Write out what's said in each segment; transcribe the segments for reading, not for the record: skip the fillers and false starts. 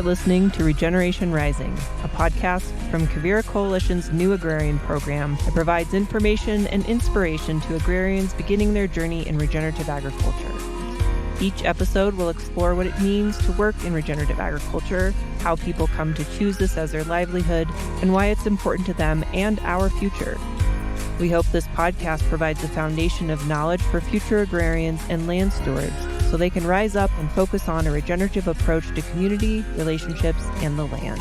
are listening to Regeneration Rising, a podcast from Quivira Coalition's new agrarian program that provides information and inspiration to agrarians beginning their journey in regenerative agriculture. Each episode will explore what it means to work in regenerative agriculture, how people come to choose this as their livelihood, and why it's important to them and our future. We hope this podcast provides a foundation of knowledge for future agrarians and land stewards so they can rise up and focus on a regenerative approach to community, relationships, and the land.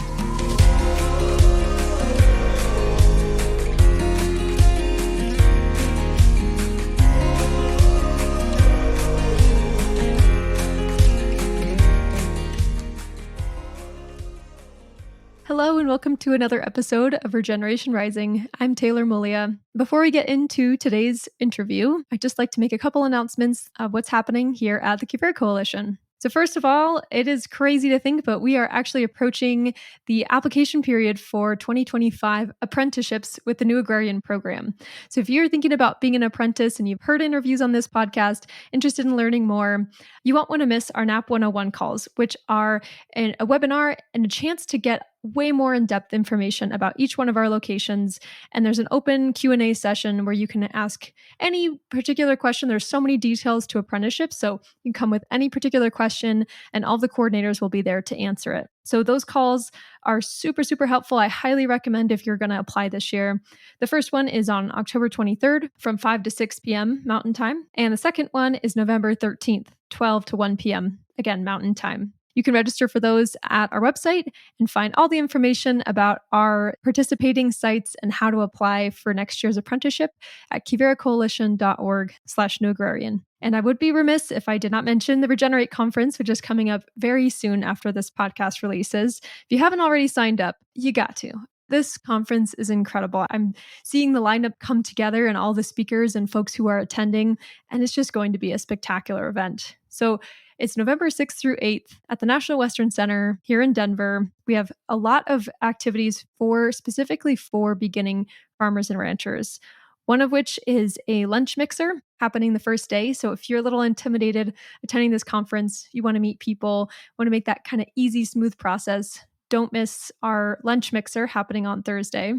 Hello and welcome to another episode of Regeneration Rising. I'm Taylor Muglia. Before we get into today's interview, I'd just like to make a couple announcements of what's happening here at the Quivira Coalition. So first of all, it is crazy to think, but we are actually approaching the application period for 2025 apprenticeships with the new agrarian program. So if you're thinking about being an apprentice and you've heard interviews on this podcast, interested in learning more, you won't want to miss our NAP 101 calls, which are a webinar and a chance to get way more in-depth information about each one of our locations. And there's an open Q&A session where you can ask any particular question. There's so many details to apprenticeship, so you can come with any particular question and all the coordinators will be there to answer it. So those calls are super, super helpful. I highly recommend if you're going to apply this year. The first one is on October 23rd from 5 to 6 p.m. Mountain Time. And the second one is November 13th, 12 to 1 p.m. Again, Mountain Time. You can register for those at our website and find all the information about our participating sites and how to apply for next year's apprenticeship at quiviracoalition.org/newagrarian. And I would be remiss if I did not mention the Regenerate Conference, which is coming up very soon after this podcast releases. If you haven't already signed up, you got to. This conference is incredible. I'm seeing the lineup come together and all the speakers and folks who are attending, and it's just going to be a spectacular event. So it's November 6th through 8th at the National Western Center here in Denver. We have a lot of activities specifically for beginning farmers and ranchers. One of which is a lunch mixer happening the first day. So if you're a little intimidated attending this conference, you want to meet people, want to make that kind of easy, smooth process, don't miss our lunch mixer happening on Thursday.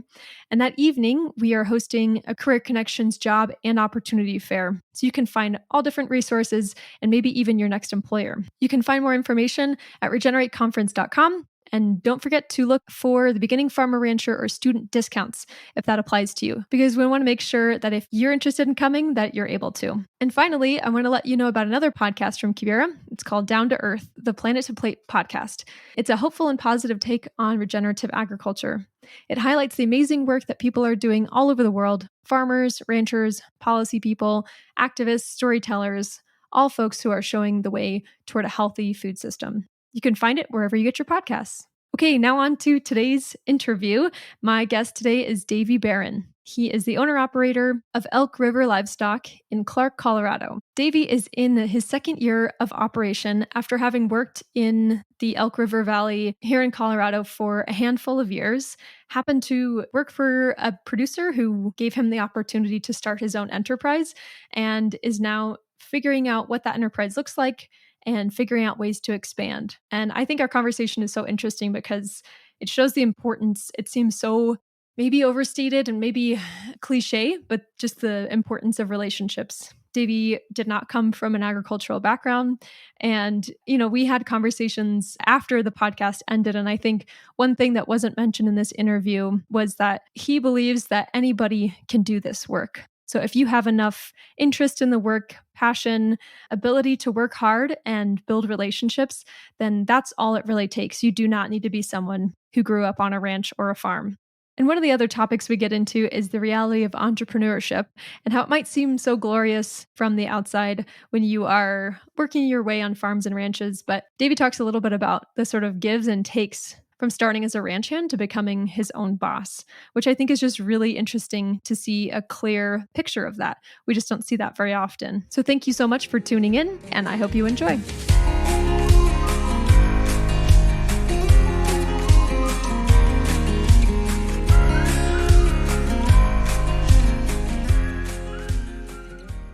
And that evening, we are hosting a Career Connections job and opportunity fair. So you can find all different resources and maybe even your next employer. You can find more information at regenerateconference.com. And don't forget to look for the beginning farmer, rancher, or student discounts if that applies to you, because we want to make sure that if you're interested in coming, that you're able to. And finally, I want to let you know about another podcast from Quivira. It's called Down to Earth, the Planet to Plate podcast. It's a hopeful and positive take on regenerative agriculture. It highlights the amazing work that people are doing all over the world: farmers, ranchers, policy people, activists, storytellers, all folks who are showing the way toward a healthy food system. You can find it wherever you get your podcasts. Okay, now on to today's interview. My guest today is Davey Baron. He is the owner-operator of Elk River Livestock in Clark, Colorado. Davey is in his second year of operation after having worked in the Elk River Valley here in Colorado for a handful of years. Happened to work for a producer who gave him the opportunity to start his own enterprise and is now figuring out what that enterprise looks like and figuring out ways to expand. And I think our conversation is so interesting because it shows the importance. It seems so maybe overstated and maybe cliche, but just the importance of relationships. Davey did not come from an agricultural background. And, we had conversations after the podcast ended. And I think one thing that wasn't mentioned in this interview was that he believes that anybody can do this work. So if you have enough interest in the work, passion, ability to work hard and build relationships, then that's all it really takes. You do not need to be someone who grew up on a ranch or a farm. And one of the other topics we get into is the reality of entrepreneurship and how it might seem so glorious from the outside when you are working your way on farms and ranches. But Davey talks a little bit about the sort of gives and takes from starting as a ranch hand to becoming his own boss, which I think is just really interesting to see a clear picture of that. We just don't see that very often. So thank you so much for tuning in, and I hope you enjoy.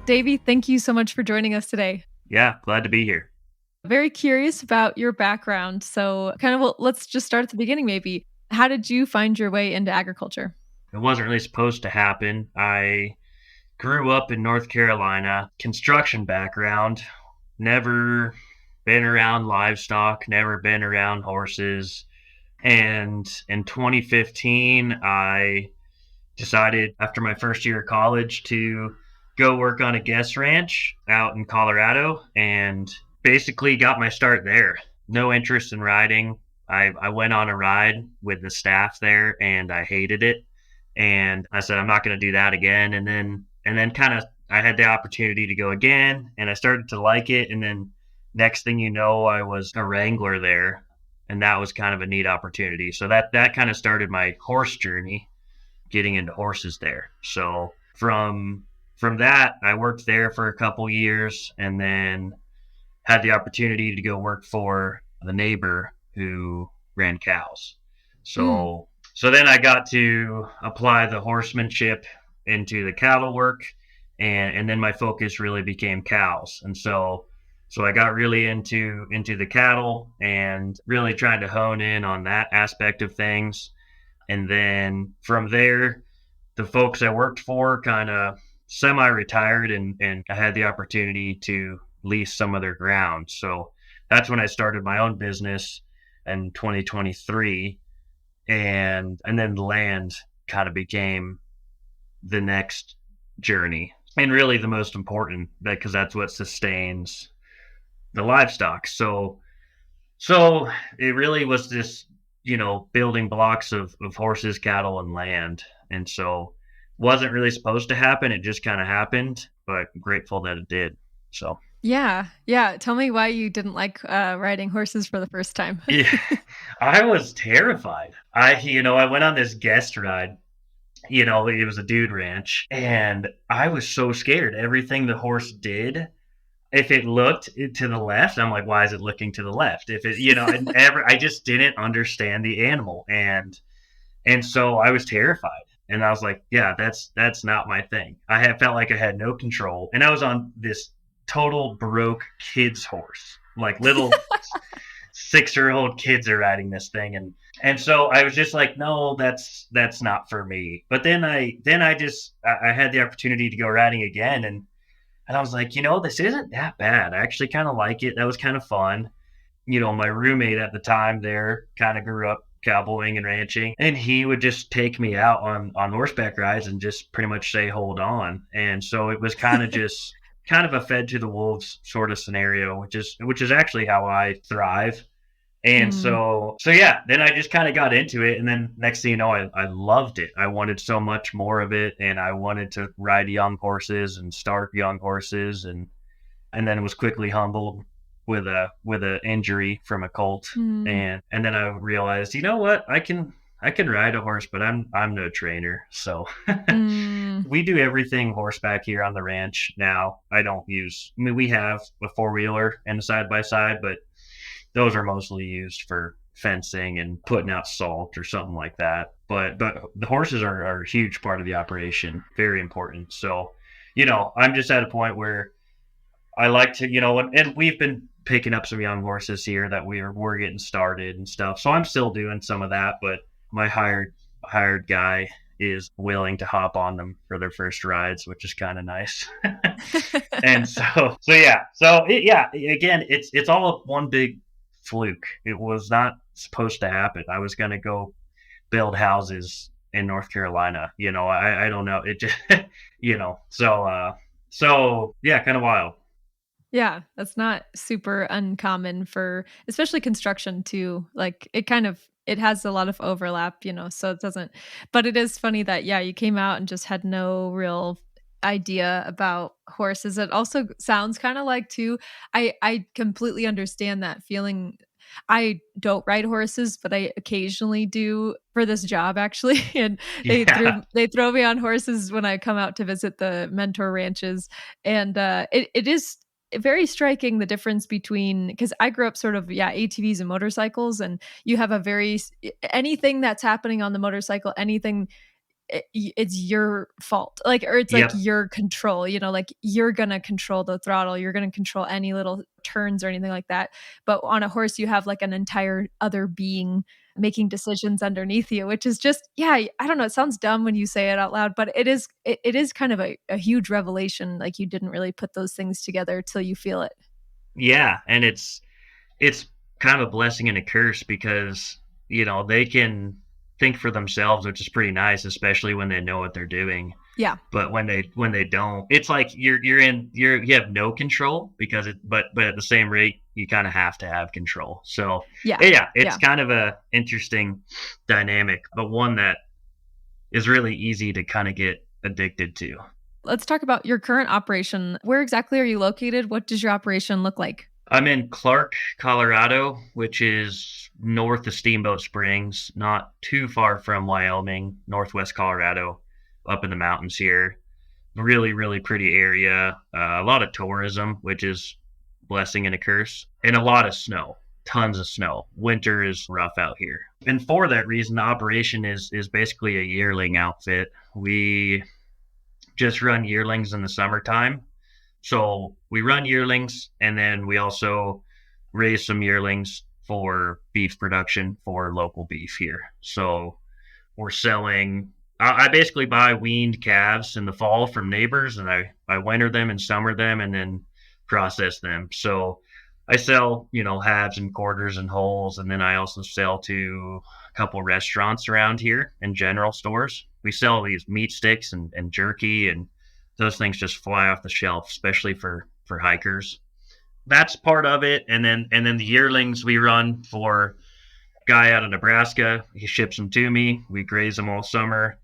Davey, thank you so much for joining us today. Yeah, glad to be here. Very curious about your background. So, kind of, let's just start at the beginning, maybe. How did you find your way into agriculture? It wasn't really supposed to happen. I grew up in North Carolina, construction background, never been around livestock, never been around horses. And in 2015, I decided after my first year of college to go work on a guest ranch out in Colorado and basically got my start there. No interest in riding. I went on a ride with the staff there and I hated it. And I said, I'm not going to do that again. And then kind of I had the opportunity to go again and I started to like it. And then next thing you know, I was a wrangler there. And that was kind of a neat opportunity. So that kind of started my horse journey, getting into horses there. So from that, I worked there for a couple years and then had the opportunity to go work for the neighbor who ran cows. Mm, So then I got to apply the horsemanship into the cattle work, and then my focus really became cows. And so I got really into the cattle and really trying to hone in on that aspect of things. And then from there, the folks I worked for kind of semi-retired, and I had the opportunity to lease some of their ground. So that's when I started my own business in 2023, and then land kind of became the next journey and really the most important, because that's what sustains the livestock. So it really was this, building blocks of horses, cattle, and land. And so wasn't really supposed to happen. It just kind of happened, but grateful that it did. So yeah. Yeah. Tell me why you didn't like riding horses for the first time. yeah, I was terrified. I went on this guest ride. It was a dude ranch, and I was so scared. Everything the horse did, if it looked to the left, I'm like, why is it looking to the left? If it, I just didn't understand the animal, and so I was terrified, and I was like, yeah, that's not my thing. I had felt like I had no control, and I was on this total baroque kids horse, like little 6-year-old kids are riding this thing, and so I was just like, no, that's not for me. But then I had the opportunity to go riding again, and I was like, this isn't that bad. I actually kind of like it. That was kind of fun. My roommate at the time there kind of grew up cowboying and ranching, and he would just take me out on horseback rides and just pretty much say, hold on. And so it was kind of just kind of a fed to the wolves sort of scenario, which is actually how I thrive. And Mm, so yeah, then I just kind of got into it. And then next thing you know, I loved it. I wanted so much more of it. And I wanted to ride young horses and start young horses. And then was quickly humbled with a injury from a colt. mm, And then I realized, you know what? I can ride a horse, but I'm no trainer. So mm. we do everything horseback here on the ranch now. I mean, we have a four-wheeler and a side by side, but those are mostly used for fencing and putting out salt or something like that. But the horses are a huge part of the operation, very important. So, I'm just at a point where I like to, and we've been picking up some young horses here that we're getting started and stuff. So I'm still doing some of that, but my hired guy is willing to hop on them for their first rides, which is kind of nice. And yeah, again, it's all one big fluke. It was not supposed to happen. I was going to go build houses in North Carolina. I don't know. It just, so yeah, kind of wild. Yeah, that's not super uncommon for especially construction too. Like it has a lot of overlap, so it doesn't but it is funny that yeah, you came out and just had no real idea about horses. It also sounds kind of like too I completely understand that feeling. I don't ride horses, but I occasionally do for this job actually. And Yeah. they throw me on horses when I come out to visit the mentor ranches. And it is very striking the difference between because I grew up sort of yeah ATVs and motorcycles, and you have a anything that's happening on the motorcycle, anything it's your fault, like, or it's like Yep. your control, like you're gonna control the throttle, you're gonna control any little turns or anything like that. But on a horse, you have like an entire other being making decisions underneath you, which is just, yeah, I don't know. It sounds dumb when you say it out loud, but it is kind of a huge revelation. Like you didn't really put those things together till you feel it. Yeah, and it's kind of a blessing and a curse because they can think for themselves, which is pretty nice, especially when they know what they're doing. Yeah. But when they don't, it's like you have no control because but at the same rate you kind of have to have control. So Yeah. yeah, it's Yeah. kind of a interesting dynamic, but one that is really easy to kind of get addicted to. Let's talk about your current operation. Where exactly are you located? What does your operation look like? I'm in Clark, Colorado, which is north of Steamboat Springs, not too far from Wyoming, northwest Colorado, up in the mountains here. Really, really pretty area. A lot of tourism, which is blessing and a curse, and a lot of snow. Tons of snow. Winter is rough out here, and for that reason, the operation is basically a yearling outfit. We just run yearlings in the summertime, so we run yearlings, and then we also raise some yearlings for beef production for local beef here. So we're selling. I basically buy weaned calves in the fall from neighbors, and I winter them and summer them, and then process them. So I sell, halves and quarters and wholes, and then I also sell to a couple restaurants around here and general stores. We sell these meat sticks and jerky, and those things just fly off the shelf, especially for hikers. That's part of it, and then the yearlings we run for a guy out of Nebraska. He ships them to me. We graze them all summer,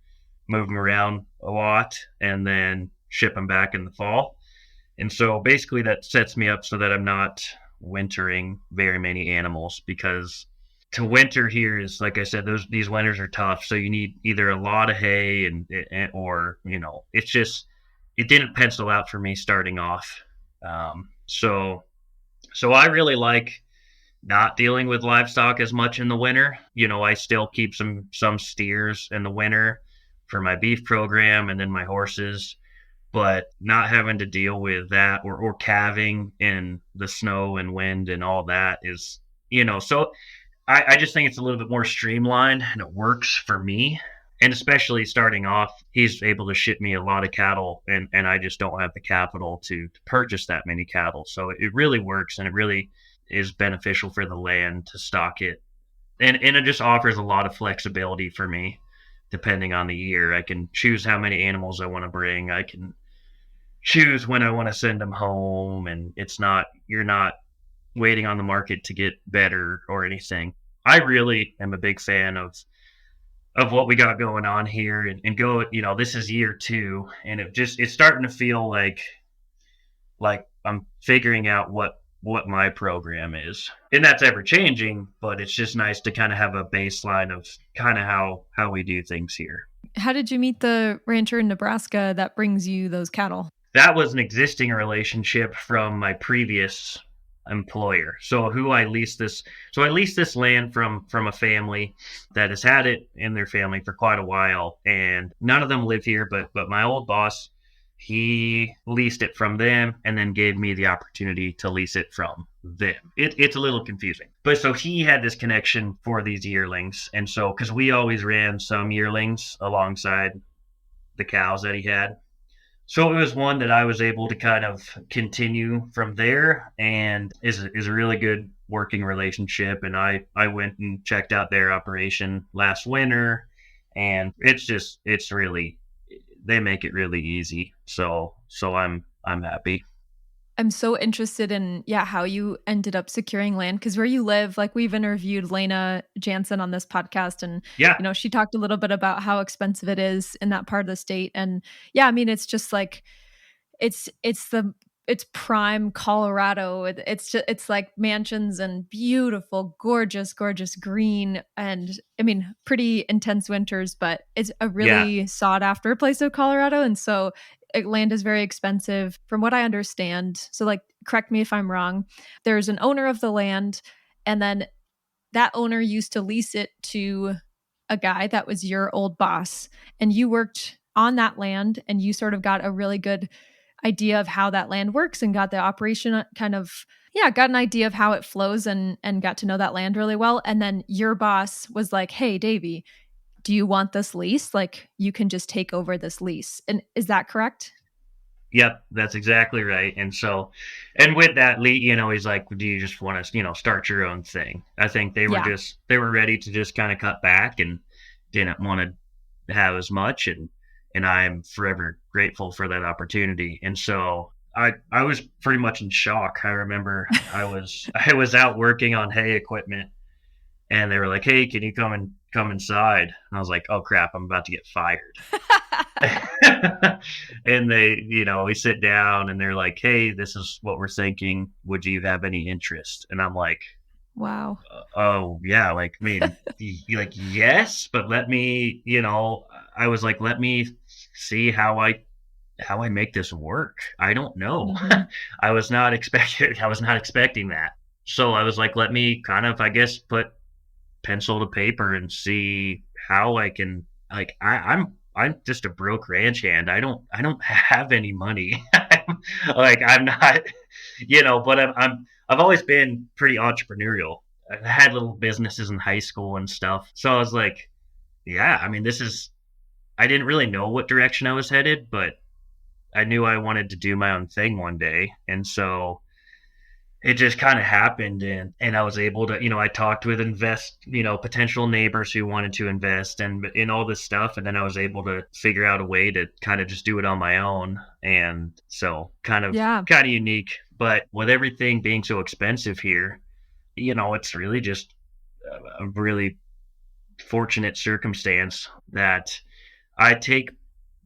move them around a lot, and then ship them back in the fall. And so basically that sets me up so that I'm not wintering very many animals, because to winter here is, like I said, these winters are tough. So you need either a lot of hay or it's just, it didn't pencil out for me starting off. So I really like not dealing with livestock as much in the winter. I still keep some steers in the winter for my beef program, and then my horses, but not having to deal with that or calving in the snow and wind and all that is, so I just think it's a little bit more streamlined and it works for me. And especially starting off, he's able to ship me a lot of cattle, and I just don't have the capital to purchase that many cattle. So it really works, and it really is beneficial for the land to stock it. And it just offers a lot of flexibility for me depending on the year. I can choose how many animals I want to bring. I can choose when I want to send them home, and you're not waiting on the market to get better or anything. I really am a big fan of what we got going on here, and go, this is year 2, and it's starting to feel like I'm figuring out what my program is. And that's ever changing, but it's just nice to kind of have a baseline of kind of how we do things here. How did you meet the rancher in Nebraska that brings you those cattle? That was an existing relationship from my previous employer. So I leased this land from a family that has had it in their family for quite a while, and none of them live here, but my old boss, he leased it from them and then gave me the opportunity to lease it from them. It's a little confusing, but so he had this connection for these yearlings, and so because we always ran some yearlings alongside the cows that he had. So it was one that I was able to kind of continue from there, and is a really good working relationship. And I went and checked out their operation last winter, and it's really, they make it really easy. So I'm happy. I'm so interested in, how you ended up securing land, because where you live, like we've interviewed Lena Jansen on this podcast, and Yeah, she talked a little bit about how expensive it is in that part of the state. And yeah, I mean, it's just like it's prime Colorado. It's like mansions and beautiful, gorgeous, gorgeous green, and I mean, pretty intense winters, but it's a yeah, really sought after place of Colorado. And so land is very expensive from what I understand. So like, correct me if I'm wrong. There's an owner of the land, and then that owner used to lease it to a guy that was your old boss and you worked on that land and you sort of got a really good idea of how that land works and got the operation kind of, yeah, got an idea of how it flows and got to know that land really well. And then your boss was like, "Hey, Davey, do you want this lease? Like, you can just take over this lease." And is that correct? Yep, that's exactly right. And so, and with that, Lee, he's like, do you just want to, start your own thing? I think Yeah. they were ready to just kind of cut back and didn't want to have as much. And I'm forever grateful for that opportunity. And so I was pretty much in shock. I remember I was out working on hay equipment and they were like, "Hey, can you come inside?" And I was like, "Oh crap, I'm about to get fired." And we sit down and they're like, "Hey, this is what we're thinking. Would you have any interest?" And I'm like, Wow. "Oh yeah, like, I mean, like, yes, but let me, I was like, let me see how I make this work. I don't know." Mhm. I was not expecting that. So I was like, let me kind of, I guess, put pencil to paper and see how I can, like, I'm just a broke ranch hand. I don't have any money. Like, I'm not, but I've always been pretty entrepreneurial. I had little businesses in high school and stuff. So I was like, yeah, I mean, I didn't really know what direction I was headed, but I knew I wanted to do my own thing one day. And so it just kind of happened, and I was able to, I talked with potential neighbors who wanted to invest and in all this stuff, and then I was able to figure out a way to kind of just do it on my own. And so Yeah. kind of unique, but with everything being so expensive here, it's really just a really fortunate circumstance that I take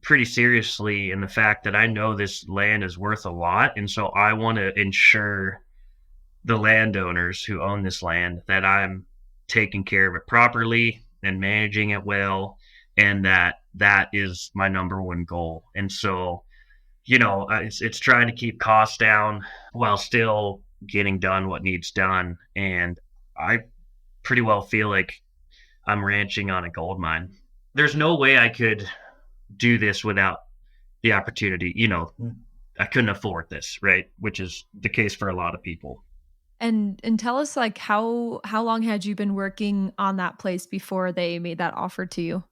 pretty seriously in the fact that I know this land is worth a lot, and so I want to ensure the landowners who own this land that I'm taking care of it properly and managing it well, and that is my number one goal. And so, it's trying to keep costs down while still getting done what needs done. And I pretty well feel like I'm ranching on a gold mine. There's no way I could do this without the opportunity. I couldn't afford this, right? Which is the case for a lot of people. And tell us like how long had you been working on that place before they made that offer to you?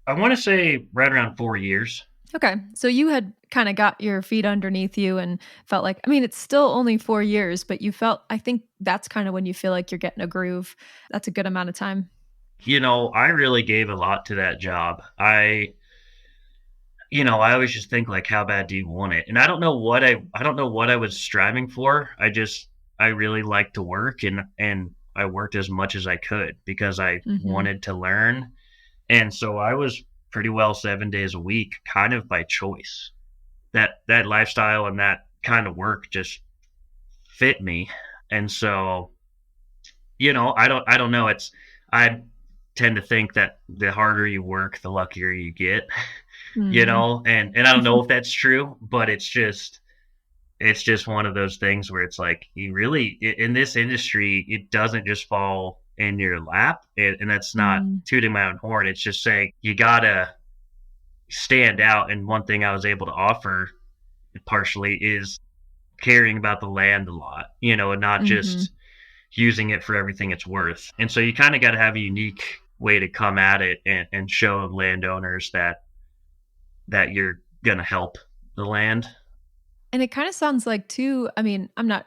I want to say right around 4 years. Okay. So you had kind of got your feet underneath you and felt like, I mean, it's still only 4 years, but you felt, I think that's kind of when you feel like you're getting a groove. That's a good amount of time. I really gave a lot to that job. I always just think, like, how bad do you want it? And I don't know what I was striving for. I really liked to work, and I worked as much as I could because I Mhm. wanted to learn. And so I was pretty well 7 days a week, kind of by choice. That lifestyle and that kind of work just fit me. And so, I don't know. I tend to think that the harder you work, the luckier you get. Mm. And I don't know if that's true, but it's just one of those things where it's like, you really, in this industry, it doesn't just fall in your lap. And that's not Mm. tooting my own horn. It's just saying you gotta stand out. And one thing I was able to offer partially is caring about the land a lot, and not Mhm. just using it for everything it's worth. And so you kind of got to have a unique way to come at it, and show landowners that you're going to help the land. And it kind of sounds like too, I mean, I'm not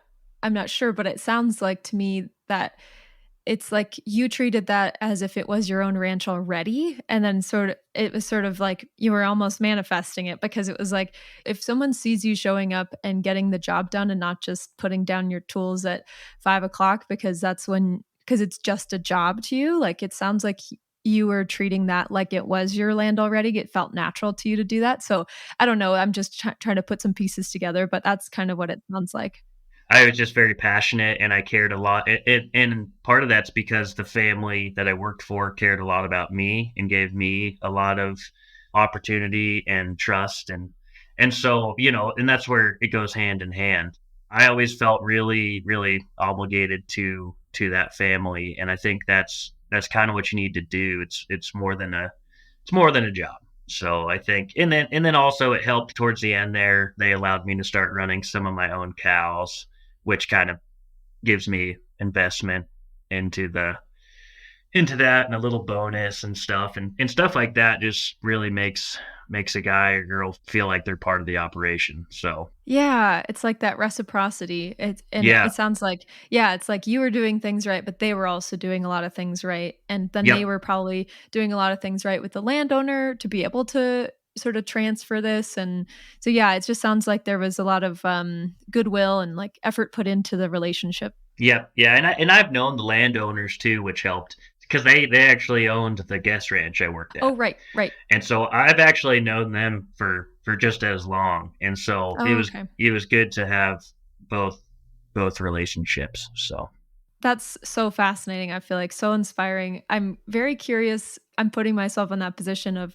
sure, but it sounds like to me that it's like you treated that as if it was your own ranch already, and then sort of it was sort of like you were almost manifesting it because it was like if someone sees you showing up and getting the job done and not just putting down your tools at 5 o'clock because because it's just a job to you, like it sounds like you were treating that like it was your land already. It felt natural to you to do that. So I don't know. I'm just trying to put some pieces together, but that's kind of what it sounds like. I was just very passionate and I cared a lot. And part of that's because the family that I worked for cared a lot about me and gave me a lot of opportunity and trust. And so, and that's where it goes hand in hand. I always felt really, really obligated to that family. And I think that's that's kind of what you need to do. It's more than a job. So I think, and then also it helped towards the end there. They allowed me to start running some of my own cows, which kind of gives me investment into that and a little bonus and stuff, and stuff like that just really makes a guy or girl feel like they're part of the operation. So Yeah, it's like that reciprocity. yeah, It sounds like, yeah, it's like you were doing things right, but they were also doing a lot of things right. And then they yep, were probably doing a lot of things right with the landowner to be able to sort of transfer this. And so yeah, it just sounds like there was a lot of goodwill and like effort put into the relationship. yep, yeah, and I've known the landowners too, which helped because they actually owned the guest ranch I worked Oh, at. right, right. And so I've actually known them for just as long, and so it Oh, was okay. it was good to have both both relationships. So That's so fascinating, I feel like, so inspiring. I'm very curious. I'm putting myself in that position of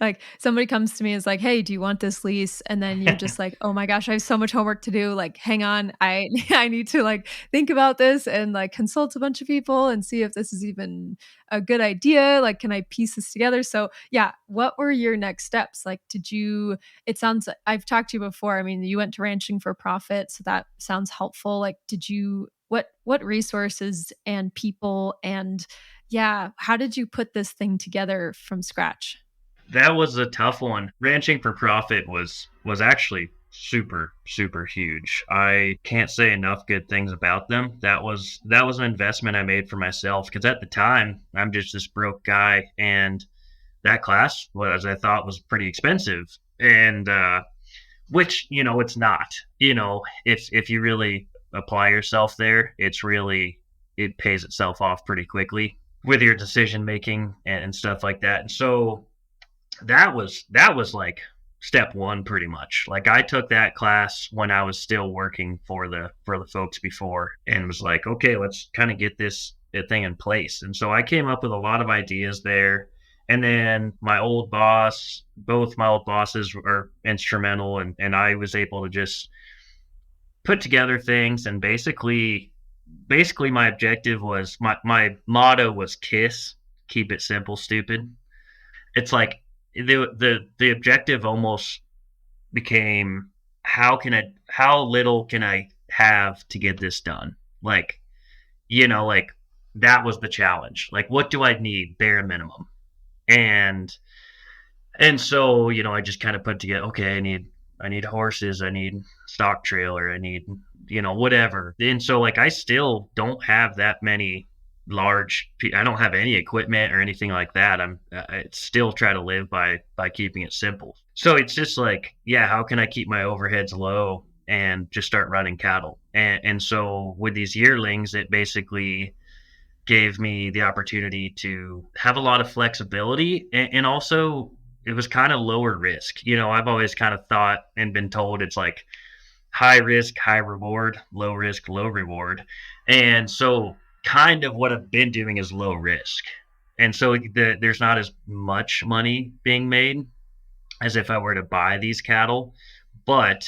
like somebody comes to me and is like, "Hey, do you want this lease?" And then you're just like, "Oh my gosh, I have so much homework to do. Like, hang on. I I need to like think about this and like consult a bunch of people and see if this is even a good idea. Like, can I piece this together?" So, yeah, what were your next steps? Like, did you it sounds I've talked to you before. I mean, you went to ranching for profit, so that sounds helpful. Like, did you what resources and people and yeah, how did you put this thing together from scratch? that was a tough one. Ranching for profit was actually super huge. I can't say enough good things about them. That was an investment I made for myself because at the time I'm just this broke guy, and that class was I thought was pretty expensive, and which it's not. If you really apply yourself there, it pays itself off pretty quickly with your decision making and stuff like that. And so that was like step one pretty much. Like I took that class when I was still working for the folks before, and was like, okay, let's kind of get this thing in place. And so I came up with a lot of ideas there. And then both my old bosses were instrumental, and I was able to just put together things. And basically my objective was, my motto was KISS, keep it simple, stupid. It's like the objective almost became, how little can I have to get this done? Like that was the challenge. Like, what do I need bare minimum? And so, I just kind of put together, okay, I need horses, I need stock trailer, I need, whatever. And so like I still don't have that many I don't have any equipment or anything like that. I still try to live by keeping it simple. So it's just like, yeah, how can I keep my overheads low and just start running cattle? And so with these yearlings, it basically gave me the opportunity to have a lot of flexibility, and also it was kind of lower risk. I've always kind of thought and been told it's like high risk, high reward, low risk, low reward. And so kind of what I've been doing is low risk. And so there's not as much money being made as if I were to buy these cattle, but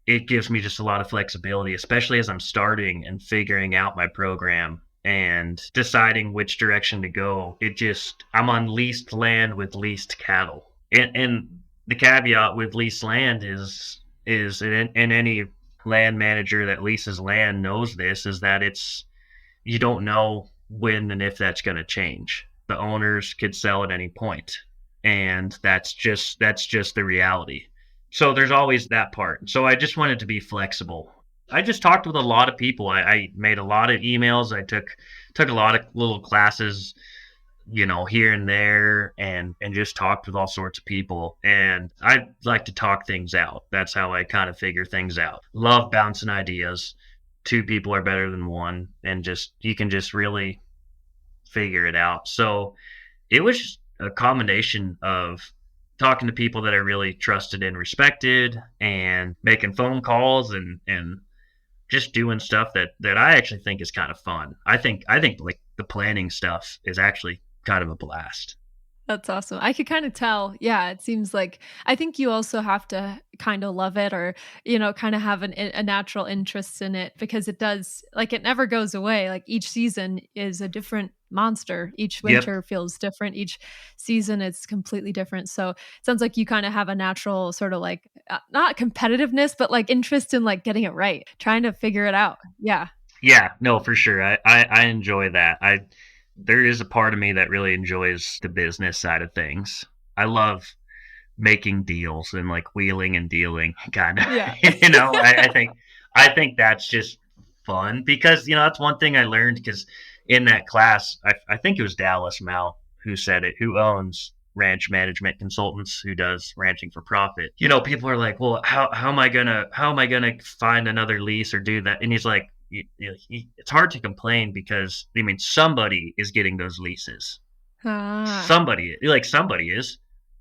it gives me just a lot of flexibility, especially as I'm starting and figuring out my program and deciding which direction to go. I'm on leased land with leased cattle. And the caveat with leased land and any land manager that leases land knows this, is that you don't know when and if that's going to change. The owners could sell at any point, and that's just the reality. So there's always that part. So I just wanted to be flexible. I just talked with a lot of people. I made a lot of emails. I took a lot of little classes, here and there, and just talked with all sorts of people. And I like to talk things out. That's how I kind of figure things out. Love bouncing ideas. Two people are better than one, and just you can just really figure it out. So it was just a combination of talking to people that I really trusted and respected, and making phone calls, and just doing stuff that I actually think is kind of fun. I think like the planning stuff is actually kind of a blast. That's awesome. I could kind of tell. Yeah, it seems like I think you also have to kind of love it or, kind of have a natural interest in it because it does, like, it never goes away. Like, each season is a different monster. Each Yep. winter feels different. Each season it's completely different. So, it sounds like you kind of have a natural sort of like not competitiveness, but like interest in like getting it right, trying to figure it out. Yeah. Yeah, no, for sure. I enjoy that. There is a part of me that really enjoys the business side of things. I love making deals and like wheeling and dealing kind of. Yeah. I think that's just fun because that's one thing I learned because in that class I think it was Dallas Mal who said it, who owns ranch management consultants, who does ranching for profit. People are like, well, how am I gonna find another lease or do that? And he's like, it's hard to complain because I mean somebody is getting those leases. Ah, Somebody is.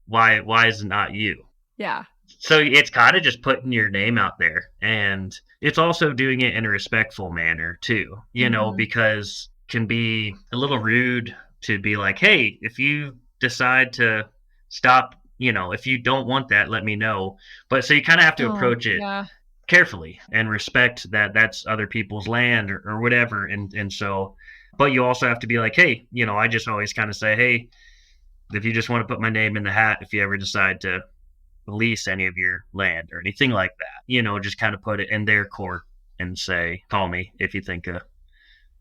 Why is it not you? yeah. So it's kind of just putting your name out there, and it's also doing it in a respectful manner too, Mhm. because it can be a little rude to be like, hey, if you decide to stop, if you don't want that, let me know. But so you kind of have to Oh, approach it yeah. carefully and respect that that's other people's land or whatever. And so, but you also have to be like, hey, I just always kind of say, hey, if you just want to put my name in the hat, if you ever decide to lease any of your land or anything like that, just kind of put it in their court and say, call me if you think of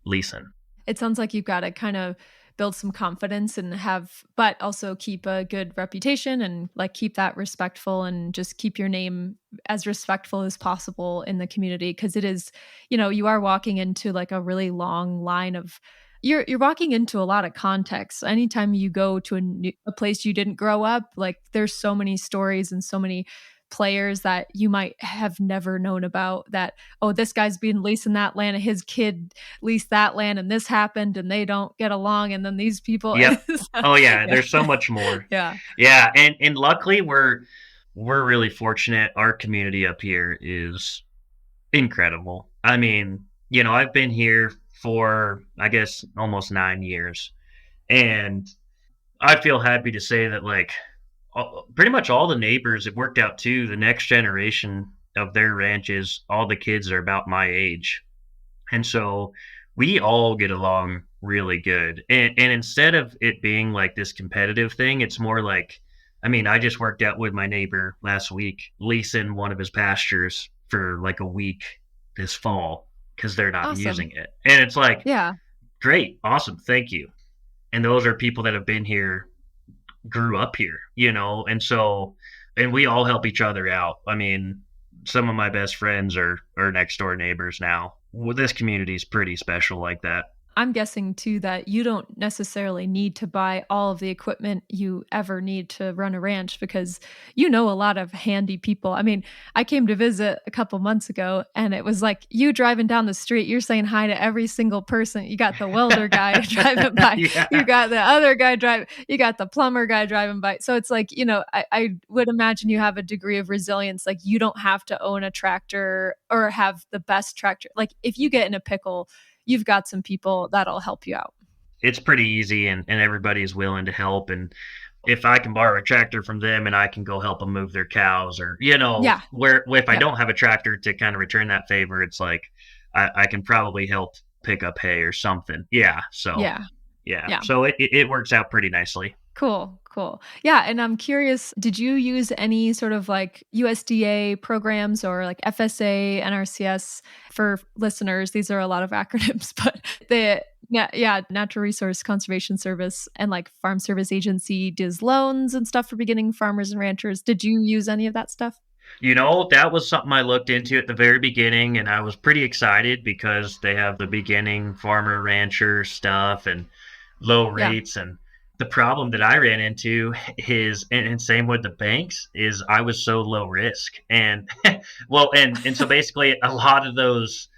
leasing. It sounds like you've gotta kind of build some confidence and but also keep a good reputation and, like, keep that respectful and just keep your name as respectful as possible in the community because it is you are walking into, like, a really long line of you're walking into a lot of context. Anytime you go to a place you didn't grow up, like, there's so many stories and so many players that you might have never known about that, "Oh, this guy's been leasing that land, and his kid leased that land, and this happened, and they don't get along, and then these people." Yep. Oh yeah, Yeah. there's so much more. Yeah. Yeah, and luckily we're really fortunate. Our community up here is incredible. I mean, I've been here for I guess almost 9 years, and I feel happy to say that like pretty much all the neighbors have worked out too. The next generation of their ranches, all the kids are about my age, and so we all get along really good. And instead of it being like this competitive thing, it's more like, I mean, I just worked out with my neighbor last week, leasing one of his pastures for like a week this fall because they're not Awesome. using it. And it's like, Yeah. great, awesome, thank you. And those are people that have been here, grew up here, and so, and we all help each other out. I mean, some of my best friends are next door neighbors now. Well, this community is pretty special like that. I'm guessing too that you don't necessarily need to buy all of the equipment you ever need to run a ranch because you know a lot of handy people. I mean, I came to visit a couple months ago and it was like you driving down the street, you're saying hi to every single person. You got the welder guy driving by, you Yeah. got the other guy driving, you got the plumber guy driving by. So it's like, I would imagine you have a degree of resilience. Like you don't have to own a tractor or have the best tractor. Like if you get in a pickle, you've got some people that'll help you out. It's pretty easy, and everybody's willing to help. And if I can borrow a tractor from them and I can go help them move their cows, or Yeah. where if I Yep. don't have a tractor to kind of return that favor, it's like I can probably help pick up hay or something. Yeah. So Yeah. yeah. Yeah. So it works out pretty nicely. Cool, cool. Yeah, and I'm curious, did you use any sort of like USDA programs or like FSA, NRCS for listeners? These are a lot of acronyms, but yeah, Natural Resource Conservation Service and like Farm Service Agency does loans and stuff for beginning farmers and ranchers. Did you use any of that stuff? That was something I looked into at the very beginning, and I was pretty excited because they have the beginning farmer rancher stuff and low Yeah. rates. And the problem that I ran into is, and same with the banks, is I was so low risk. And well, and so basically a lot of those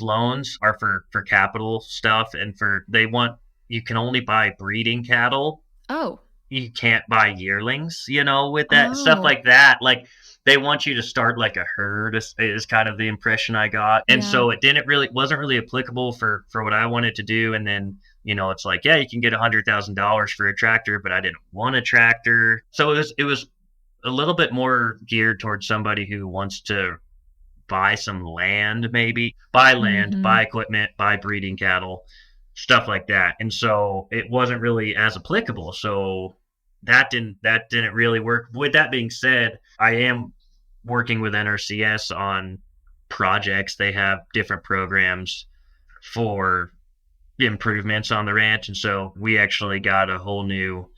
loans are for capital stuff, and for they want, you can only buy breeding cattle, Oh. you can't buy yearlings, with that stuff Oh. like that. Like they want you to start like a herd is kind of the impression I got. And Yeah. so it wasn't really applicable for what I wanted to do. And then It's like, yeah, you can get $100,000 for a tractor, but I didn't want a tractor. So it was a little bit more geared towards somebody who wants to buy some land, maybe buy land, Mhm. buy equipment, buy breeding cattle, stuff like that. And so it wasn't really as applicable. So that didn't really work. With that being said, I am working with NRCS on projects. They have different programs for improvements on the ranch, and so we actually got a whole new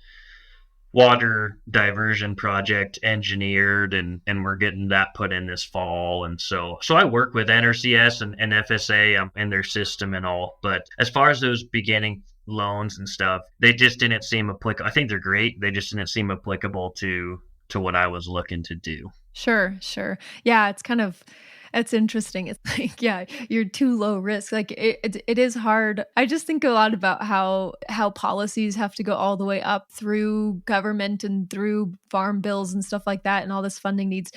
water diversion project engineered, and we're getting that put in this fall. And so I work with NRCS and FSA in their system and all, but as far as those beginning loans and stuff, they just didn't seem applicable. I think they're great, they just didn't seem applicable to what I was looking to do. Sure, sure. Yeah, it's interesting. It's like, yeah, you're too low risk. Like it is hard. I just think a lot about how policies have to go all the way up through government and through farm bills and stuff like that, and all this funding needs.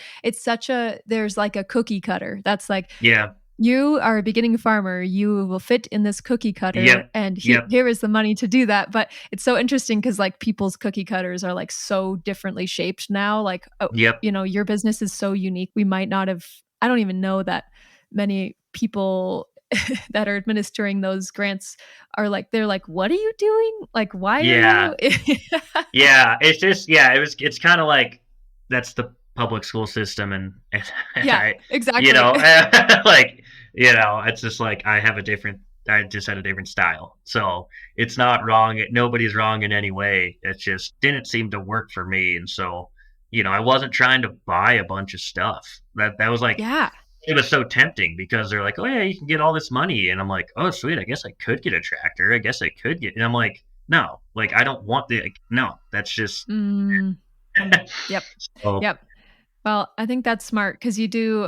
There's like a cookie cutter. That's like, Yeah. you are a beginning farmer. You will fit in this cookie cutter, Yep. and Yep. here is the money to do that. But it's so interesting because like people's cookie cutters are like so differently shaped now. Like, oh, Yep. your business is so unique. We might not have. I don't even know that many people that are administering those grants are like, they're like, what are you doing? Like, why are Yeah. you? Yeah, it's just, it's kind of like that's the public school system, and Yeah, I, exactly. like, it's just like I just had a different style. So it's not wrong. Nobody's wrong in any way. It just didn't seem to work for me, and so I wasn't trying to buy a bunch of stuff. That was like, Yeah. it was so tempting because they're like, oh yeah, you can get all this money, and I'm like, oh sweet, I guess I could get a tractor. I guess I could get, and I'm like, no, like I don't want the, like, no, that's just. Mm, yep. So Yep. Well, I think that's smart because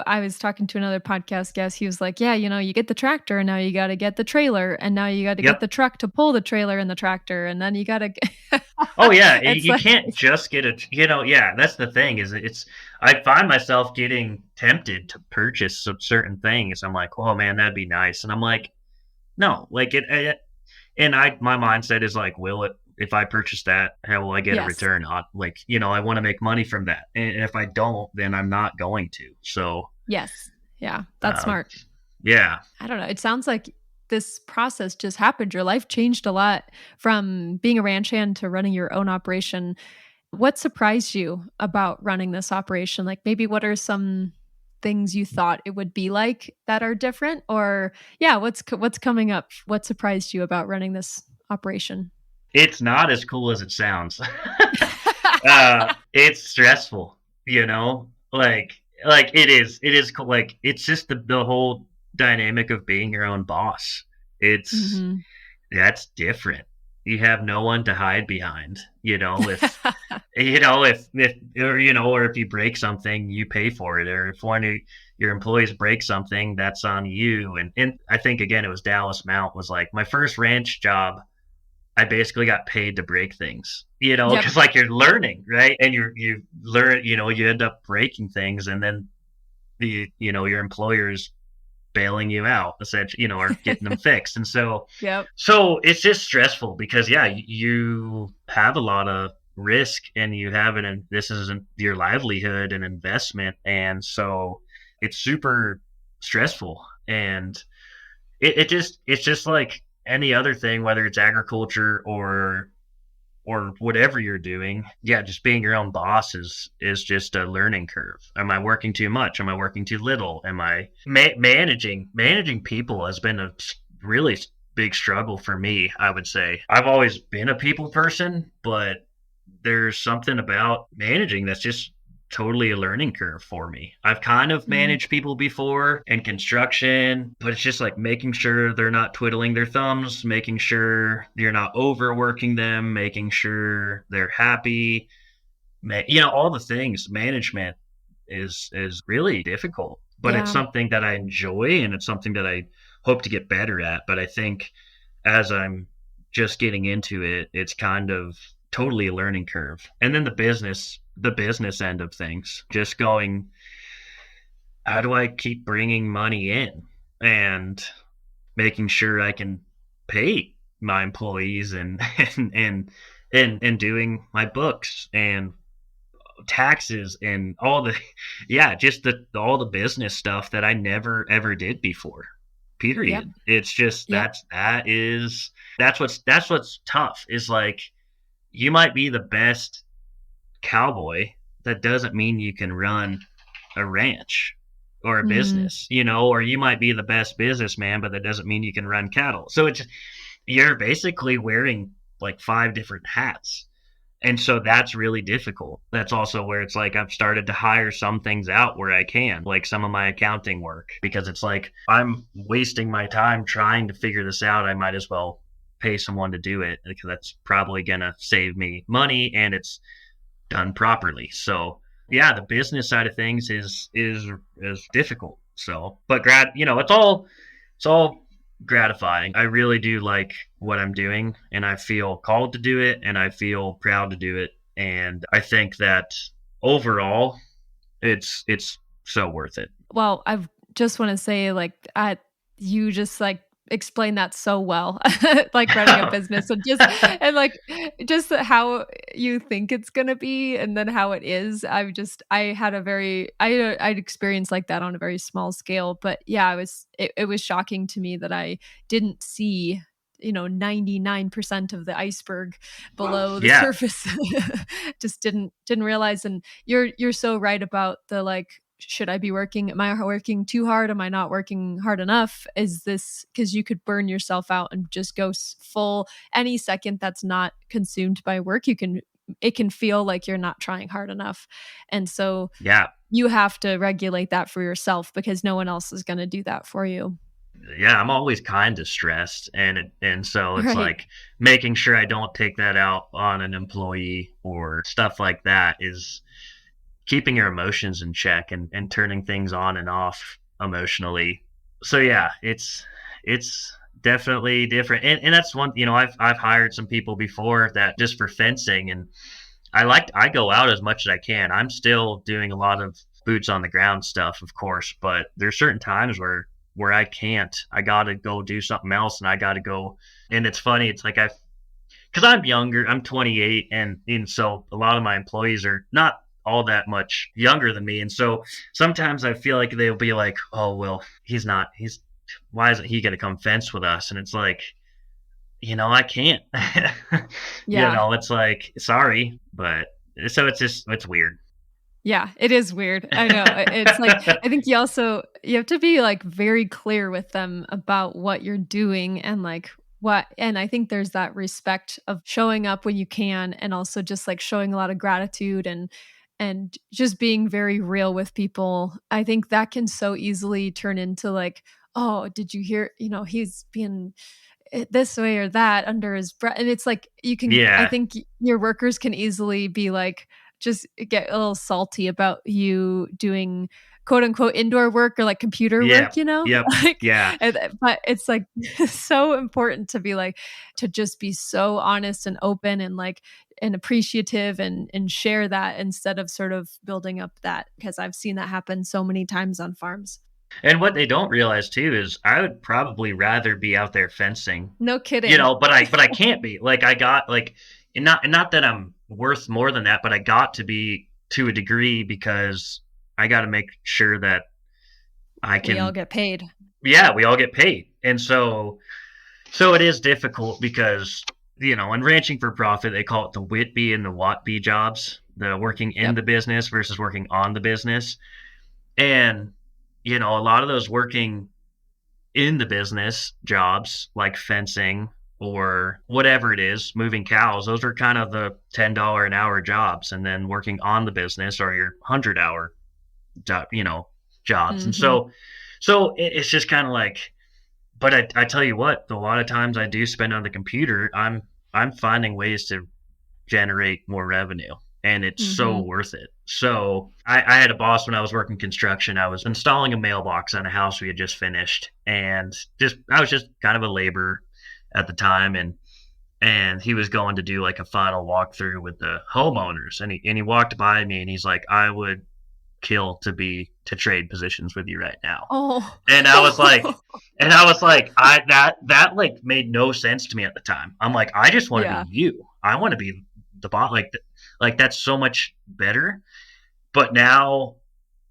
I was talking to another podcast guest. He was like, yeah, you get the tractor and now you got to get the trailer and now you got to get yep. the truck to pull the trailer and the tractor. And then you got to, Oh yeah, it's you like, can't just get a, yeah, that's the thing, is I find myself getting tempted to purchase some certain things. I'm like, oh man, that'd be nice, and I'm like, no, like and my mindset is like, will it, if I purchase that, how will I get a yes, return on, like, I want to make money from that, and if I don't, then I'm not going to. So yes. Yeah, that's um, smart. yeah. I don't know. It sounds like this process just happened. Your life changed a lot from being a ranch hand to running your own operation. What surprised you about running this operation? Like maybe what are some things you thought it would be like that are different? Or yeah, what's coming up? What surprised you about running this operation? It's not as cool as it sounds. It's stressful, like it is cool. Like it's just the whole dynamic of being your own boss. It's Mhm. That's different. You have no one to hide behind. Or if you break something, you pay for it. Or if one of your employees breaks something, that's on you. And I think again, it was Dallas Mount was like my first ranch job. I basically got paid to break things, Yep. because like you're learning, right? And you learn, you end up breaking things, and then your employer's bailing you out, essentially, or getting them fixed. And so Yep. so it's just stressful because yeah, you have a lot of risk, and you have it, and this isn't your livelihood and investment, and so it's super stressful. And it's just like any other thing, whether it's agriculture or whatever you're doing. Yeah, just being your own boss is just a learning curve. Am I working too much? Am I working too little? Am I managing people has been a really big struggle for me, I would say. I've always been a people person, but there's something about managing that's just totally a learning curve for me. I've kind of Mm. managed people before in construction, but it's just like making sure they're not twiddling their thumbs, making sure you're not overworking them, making sure they're happy. All the things. Management is really difficult, but it's Yeah. something that I enjoy, and it's something that I hope to get better at. But I think as I'm just getting into it, it's kind of totally a learning curve. And then the business end of things, just going, how do I keep bringing money in and making sure I can pay my employees and and doing my books and taxes and all the just all the business stuff that I never ever did before. Yep. Period. It's just Yep. that's what's tough is like you might be the best cowboy. That doesn't mean you can run a ranch or a Mm, business, or you might be the best businessman, but that doesn't mean you can run cattle. So you're basically wearing like five different hats. And so that's really difficult. That's also where it's like I've started to hire some things out where I can, like some of my accounting work, because it's like I'm wasting my time trying to figure this out. I might as well pay someone to do it because that's probably going to save me money and it's done properly. So, yeah, the business side of things is difficult. So, but it's all gratifying. I really do like what I'm doing and I feel called to do it and I feel proud to do it. And I think that overall it's so worth it. well, I just want to say, like, you just like explain that so well, like running a business, and like just how you think it's gonna be, and then how it is. I had a very I'd experienced like that on a very small scale, but yeah, it was shocking to me that I didn't see 99% of the iceberg below the Yeah. surface. Just didn't realize. And you're so right about the, like, should I be working? Am I working too hard? Am I not working hard enough? Is this because you could burn yourself out and just go full any second that's not consumed by work? It can feel like you're not trying hard enough. And so Yeah. you have to regulate that for yourself because no one else is going to do that for you. Yeah, I'm always kind of stressed and so it's Right. like making sure I don't take that out on an employee or stuff like that is keeping your emotions in check and turning things on and off emotionally. So yeah, it's definitely different. And that's one, I've hired some people before that just for fencing and I go out as much as I can. I'm still doing a lot of boots on the ground stuff, of course, but there's certain times where I can't. I got to go do something else and I got to go. And it's funny, it's like because I'm younger, I'm 28, and so a lot of my employees are not all that much younger than me. And so sometimes I feel like they'll be like, oh, well, why isn't he going to come fence with us? And it's like, I can't. Yeah. It's like, sorry, but so it's weird. Yeah, it is weird. I know. It's like I think you have to be like very clear with them about what you're doing and like what, and I think there's that respect of showing up when you can and also just like showing a lot of gratitude and just being very real with people. I think that can so easily turn into like, oh, did you hear, he's being this way or that under his breath. And it's like I Yeah. think your workers can easily be like, just get a little salty about you doing quote unquote indoor work or like computer Yeah. work, you know? Yep. Like, Yeah. but it's like so important to be like, to just be so honest and open and like, and appreciative and share that instead of sort of building up that, because I've seen that happen so many times on farms. And what they don't realize too is I would probably rather be out there fencing, No kidding. but I can't be. Like I got like and not that I'm worth more than that, but I got to be to a degree because I got to make sure that I We all can get paid. we all get paid. And so it is difficult because in ranching for profit they call it the Whitby and the Watby jobs, the working in Yep. the business versus working on the business. And a lot of those working in the business jobs like fencing or whatever it is, moving cows, those are kind of the $10 an hour jobs. And then working on the business are your 100-hour job, jobs. And Mhm. so it's just kind of like, but I tell you what, a lot of times I do spend on the computer, I'm finding ways to generate more revenue and it's so Mhm. worth it. So I had a boss when I was working construction. I was installing a mailbox on a house we had just finished and I was just kind of a laborer at the time and he was going to do like a final walkthrough with the homeowners and he walked by me and he's like, I would kill to trade positions with you right now. Oh. And I was like, that like made no sense to me at the time. I'm like, I just want to Yeah. be you. I want to be the bot. Like that's so much better. But now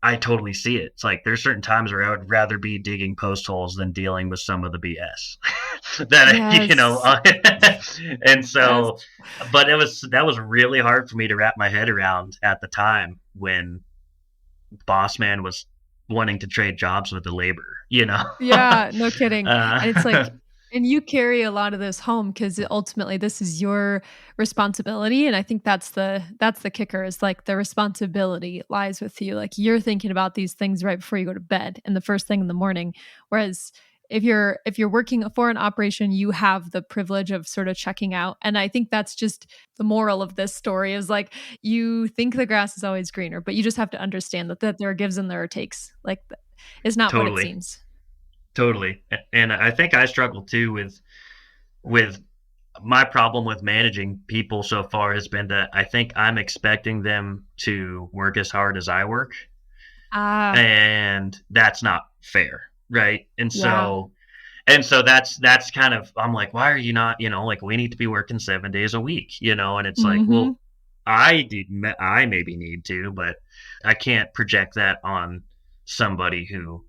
I totally see it. It's like there's certain times where I would rather be digging post holes than dealing with some of the BS Yes. and Yes. so, but that was really hard for me to wrap my head around at the time when boss man was wanting to trade jobs with the labor. Yeah, no kidding. And it's uh, like, and you carry a lot of this home because ultimately this is your responsibility. And I think that's the kicker is like the responsibility lies with you. Like you're thinking about these things right before you go to bed and the first thing in the morning. Whereas if you're working for an operation, you have the privilege of sort of checking out. And I think that's just the moral of this story is like you think the grass is always greener, but you just have to understand that there are gives and there are takes. Like it's not what it totally, seems. totally. And I think I struggle too with my problem with managing people so far has been that I think I'm expecting them to work as hard as I work, Ah, and that's not fair, right? yeah. And so that's kind of I'm like, why are you not, like we need to be working 7 days a week, and it's like, Mhm. well, I maybe need to, but I can't project that on somebody who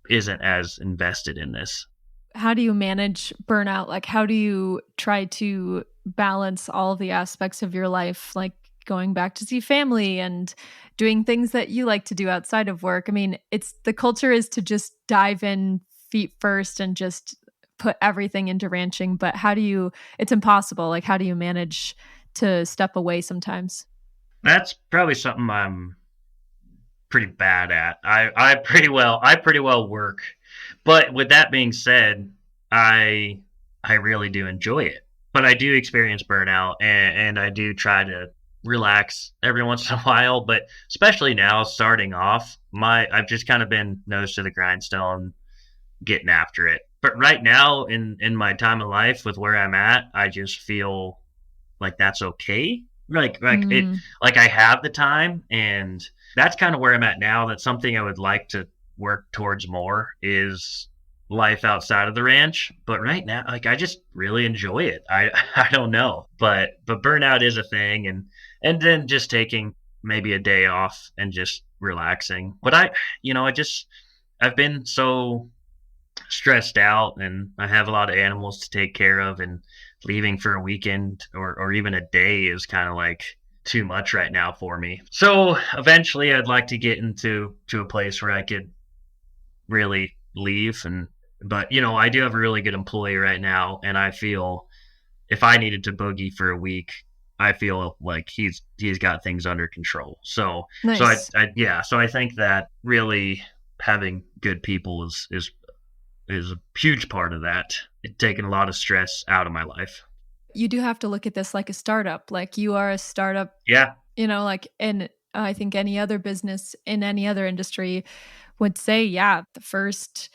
isn't as invested in this. How do you manage burnout? Like, how do you try to balance all of the aspects of your life, like going back to see family and doing things that you like to do outside of work? I mean, it's the culture is to just dive in feet first and just put everything into ranching, but it's impossible. Like, how do you manage to step away sometimes? That's probably something I'm pretty bad at. I pretty well work. But with that being said, I really do enjoy it. But I do experience burnout, and I do try to relax every once in a while, but especially now starting off, my I've just kind of been nose to the grindstone getting after it. But right now in my time of life with where I'm at, I just feel like that's okay. Like it Mm, like I have the time, and that's kind of where I'm at now. That's something I would like to work towards more is life outside of the ranch. But right now, like I just really enjoy it. I don't know. But burnout is a thing, and then just taking maybe a day off and just relaxing. But I've been so stressed out, and I have a lot of animals to take care of, and leaving for a weekend or even a day is kind of like too much right now for me. So eventually I'd like to get to a place where I could really leave, and but I do have a really good employee right now, and I feel if I needed to boogie for a week, I feel like he's got things under control. nice. So I think that really having good people is a huge part of that. It's taken a lot of stress out of my life. You do have to look at this like a startup. Like you are a startup, Yeah, like, and I think any other business in any other industry would say, yeah, the first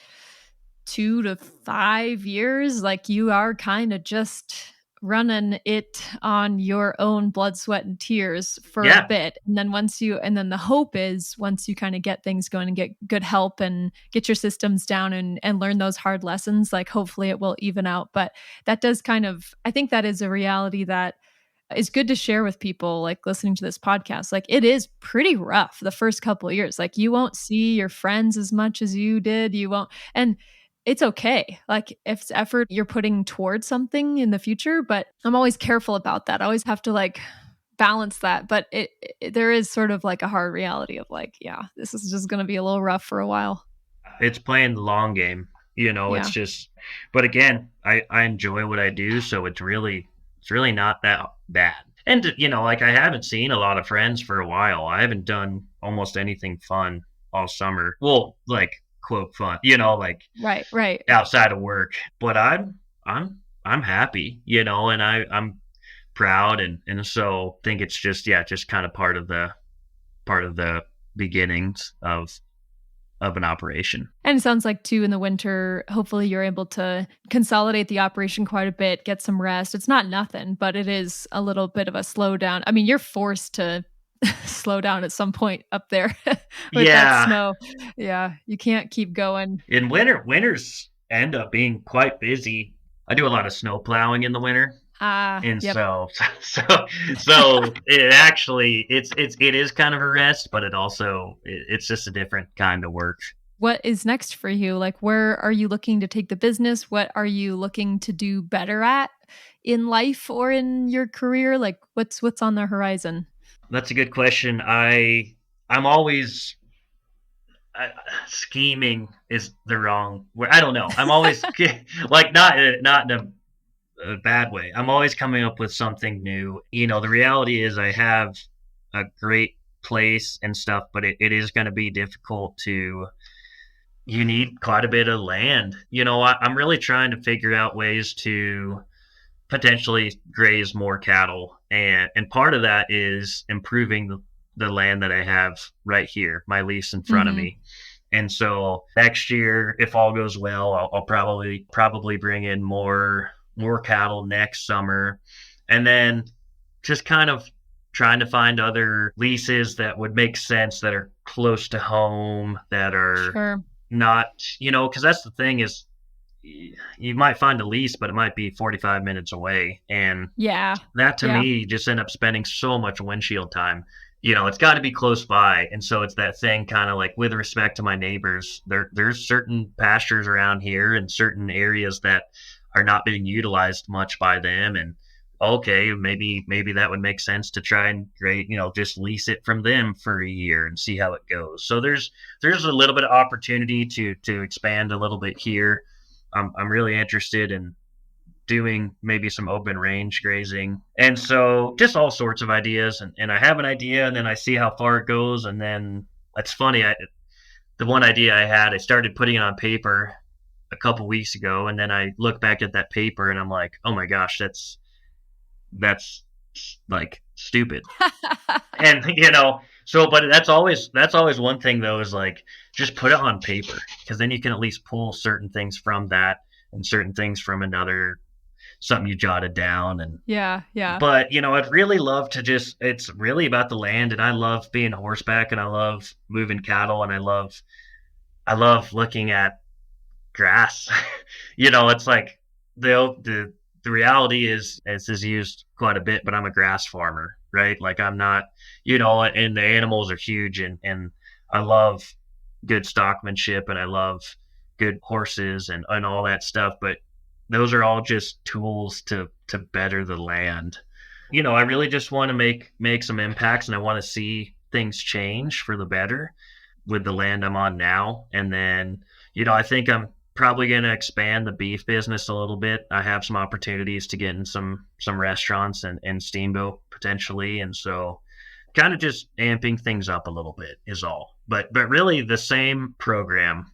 2 to 5 years, like you are kind of just running it on your own blood, sweat, and tears for a yeah, bit. And then the hope is once you kind of get things going and get good help and get your systems down and learn those hard lessons, like hopefully it will even out. But that does I think that is a reality that is good to share with people like listening to this podcast. Like it is pretty rough the first couple of years. Like you won't see your friends as much as you did. You won't, and it's okay. Like if it's effort you're putting towards something in the future, but I'm always careful about that. I always have to like balance that. But there is sort of like a hard reality of like, yeah, this is just going to be a little rough for a while. it's playing the long game. It's Yeah. just, but again, I enjoy what I do, so it's really not that bad. And like I haven't seen a lot of friends for a while. I haven't done almost anything fun all summer. Well, like quote fun, like Right. Right. outside of work. But I'm happy, and I'm proud, and so think it's just kind of part of the beginnings of an operation. And it sounds like too in the winter, hopefully you're able to consolidate the operation quite a bit, get some rest. It's not nothing, but it is a little bit of a slowdown. I mean, you're forced to slow down at some point up there with that Yeah. snow. Yeah, you can't keep going. In winters end up being quite busy. I do a lot of snow plowing in the winter. And Yep. so it is kind of a rest, but it's just a different kind of work. What is next for you? Like, where are you looking to take the business? What are you looking to do better at in life or in your career? Like, what's on the horizon? That's a good question. I'm always I, scheming is the wrong word. I don't know. I'm always like not in a bad way. I'm always coming up with something new. The reality is I have a great place and stuff, but it is going to be difficult to. You need quite a bit of land. I'm really trying to figure out ways to potentially graze more cattle, and part of that is improving the land that I have right here, my lease in front of Mhm. me. And so next year, if all goes well, I'll probably bring in more cattle next summer, and then just kind of trying to find other leases that would make sense, that are close to home, that are Sure. not, because that's the thing is you might find a lease, but it might be 45 minutes away. And Yeah. that to Yeah. me just end up spending so much windshield time. It's got to be close by. And so it's that thing kind of like with respect to my neighbors, there's certain pastures around here and certain areas that are not being utilized much by them. And okay, maybe that would make sense to try and just lease it from them for a year and see how it goes. So there's a little bit of opportunity to expand a little bit here. I'm really interested in doing maybe some open range grazing. And so just all sorts of ideas. And I have an idea and then I see how far it goes. And then it's funny. The one idea I had, I started putting it on paper a couple weeks ago. And then I look back at that paper and I'm like, oh my gosh, that's like stupid. And, but that's always one thing though, is like, just put it on paper, because then you can at least pull certain things from that and certain things from another, something you jotted down. And Yeah. Yeah. but I'd really love to just, it's really about the land, and I love being horseback, and I love moving cattle, and I love looking at grass. It's like the reality is, this is used quite a bit, but I'm a grass farmer, right? Like I'm not, and the animals are huge, and I love good stockmanship, and I love good horses and all that stuff, but those are all just tools to better the land. I really just want to make some impacts, and I want to see things change for the better with the land I'm on now. And then, I think I'm probably going to expand the beef business a little bit. I have some opportunities to get in some restaurants and steamboat potentially. And so kind of just amping things up a little bit is all. But really the same program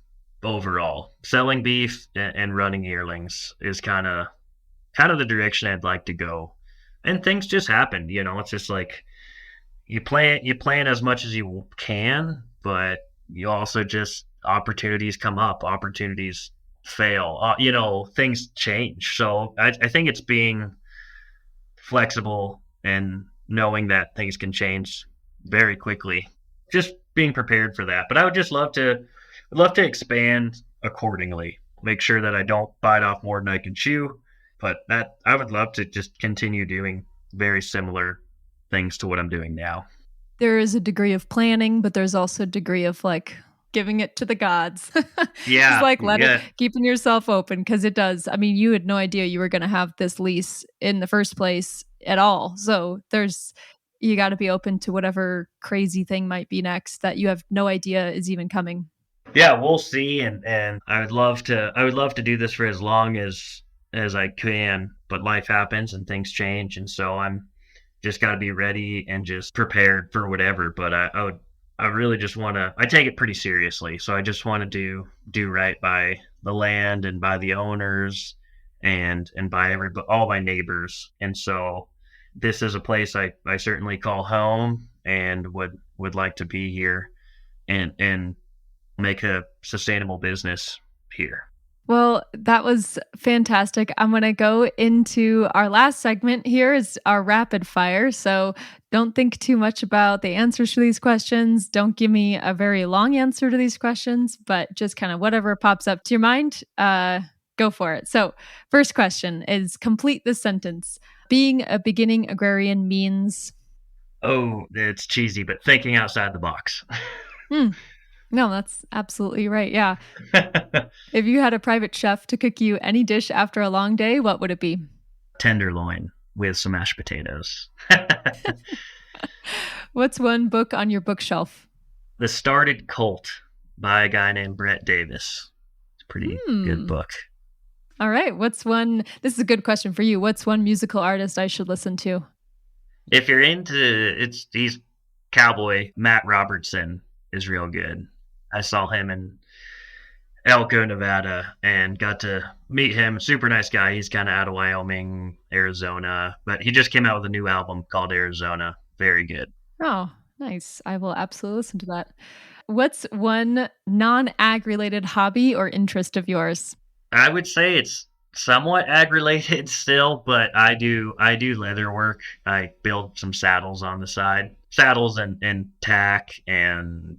overall. Selling beef and running yearlings is kind of the direction I'd like to go. And things just happen. It's just like you plan as much as you can, but you also just, opportunities come up, opportunities fail, things change. So I think it's being flexible and knowing that things can change very quickly, just being prepared for that. But I would just love to expand accordingly, make sure that I don't bite off more than I can chew. But that I would love to just continue doing very similar things to what I'm doing now. There is a degree of planning, but there's also a degree of like giving it to the gods. Just Yeah, like yeah, keeping yourself open, because it does. I mean, you had no idea you were going to have this lease in the first place at all. So you got to be open to whatever crazy thing might be next that you have no idea is even coming. yeah. We'll see, and I would love to do this for as long as I can. But life happens and things change, and so I'm just got to be ready and just prepared for whatever. But I really just want to. I take it pretty seriously, so I just want to do right by the land and by the owners and by all my neighbors. And so this is a place I certainly call home, and would like to be here and make a sustainable business here. Well, that was fantastic. I'm going to go into our last segment here is our rapid fire. So don't think too much about the answers to these questions. Don't give me a very long answer to these questions, but just kind of whatever pops up to your mind, go for it. So first question is complete this sentence. Being a beginning agrarian means... Oh, it's cheesy, but thinking outside the box. No, that's absolutely right. Yeah. If you had a private chef to cook you any dish after a long day, what would it be? Tenderloin with some mashed potatoes. What's one book on your bookshelf? The Started Cult by a guy named Brett Davis. It's a pretty good book. All right. This is a good question for you. What's one musical artist I should listen to? If you're into, he's cowboy, Matt Robertson is real good. I saw him in Elko, Nevada, and got to meet him. Super nice guy. He's kind of out of Wyoming, Arizona, but he just came out with a new album called Arizona. Very good. Oh, nice. I will absolutely listen to that. What's one non-ag related hobby or interest of yours? I would say it's somewhat ag related still, but I do leather work. I build some saddles on the side. Saddles and tack and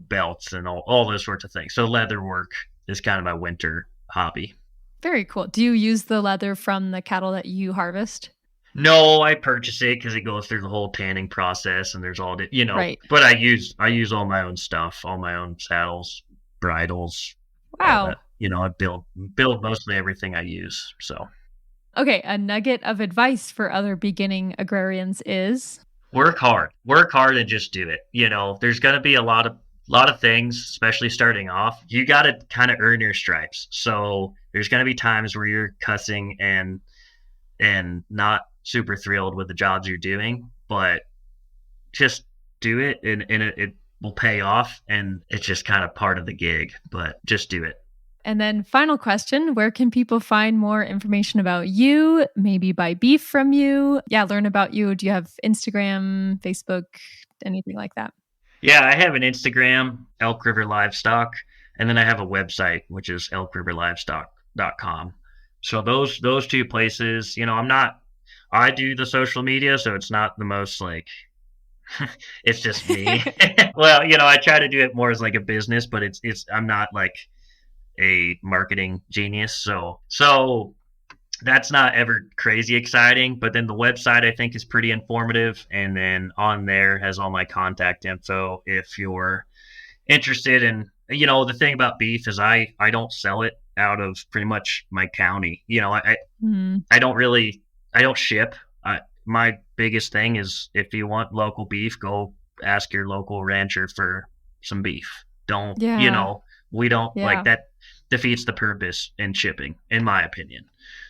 belts and all those sorts of things. So leather work is kind of my winter hobby. Very cool. Do you use the leather from the cattle that you harvest? No, I purchase it because it goes through the whole tanning process and there's all the, Right. But I use all my own stuff, all my own saddles, bridles. Wow. I build mostly everything I use. So, okay, a nugget of advice for other beginning agrarians is work hard and just do it. There's going to be a lot of things, especially starting off. You got to kind of earn your stripes. So there's going to be times where you're cussing and not super thrilled with the jobs you're doing, but just do it and it will pay off. And it's just kind of part of the gig, but just do it. And then final question, where can people find more information about you, maybe buy beef from you? Yeah, learn about you. Do you have Instagram, Facebook, anything like that? Yeah, I have an Instagram, Elk River Livestock, and then I have a website, which is elkriverlivestock.com. So those two places, I do the social media, so it's not the most it's just me. Well, I try to do it more as like a business, but I'm not like a marketing genius. So that's not ever crazy exciting, but then the website I think is pretty informative. And then on there has all my contact info. If you're interested in, the thing about beef is I don't sell it out of pretty much my county. I don't ship. My biggest thing is if you want local beef, go ask your local rancher for some beef. We don't like that defeats the purpose in shipping, in my opinion.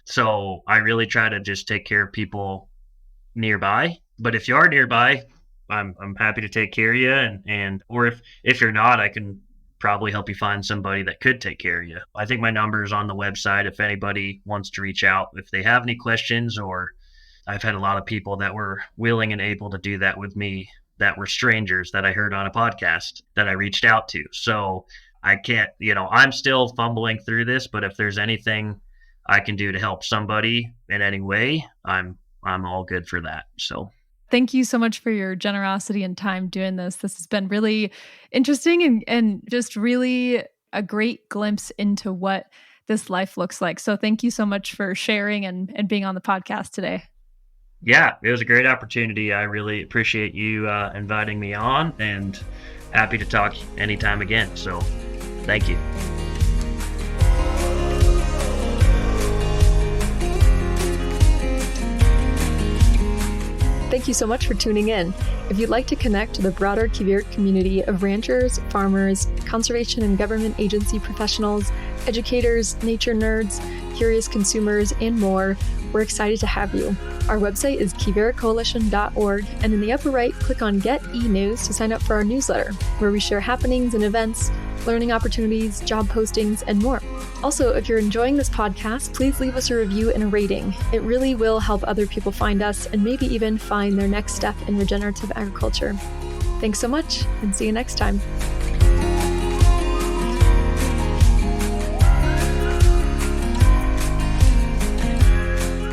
So I really try to just take care of people nearby. But if you are nearby, I'm happy to take care of you. Or if you're not, I can probably help you find somebody that could take care of you. I think my number is on the website if anybody wants to reach out, if they have any questions, or I've had a lot of people that were willing and able to do that with me that were strangers that I heard on a podcast that I reached out to. So I can't, I'm still fumbling through this, but if there's anything I can do to help somebody in any way, I'm all good for that. So thank you so much for your generosity and time doing this. This has been really interesting and just really a great glimpse into what this life looks like. So thank you so much for sharing and being on the podcast today. Yeah, it was a great opportunity. I really appreciate you inviting me on, and happy to talk anytime again. So thank you. Thank you so much for tuning in. If you'd like to connect to the broader Quivira community of ranchers, farmers, conservation and government agency professionals, educators, nature nerds, curious consumers, and more, we're excited to have you. Our website is quiviracoalition.org, and in the upper right, click on Get E-News to sign up for our newsletter, where we share happenings and events, learning opportunities, job postings, and more. Also, if you're enjoying this podcast, please leave us a review and a rating. It really will help other people find us and maybe even find their next step in regenerative agriculture. Thanks so much, and see you next time.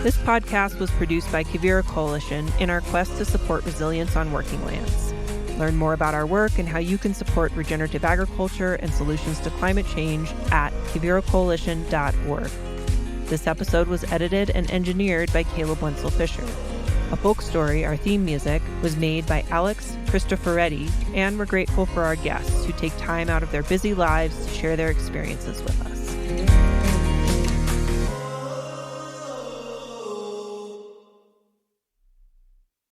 This podcast was produced by Quivira Coalition in our quest to support resilience on working lands. Learn more about our work and how you can support regenerative agriculture and solutions to climate change at quiviracoalition.org. This episode was edited and engineered by Caleb Wenzel-Fisher. A Folk Story, our theme music, was made by Alex Cristoforetti, and we're grateful for our guests who take time out of their busy lives to share their experiences with us.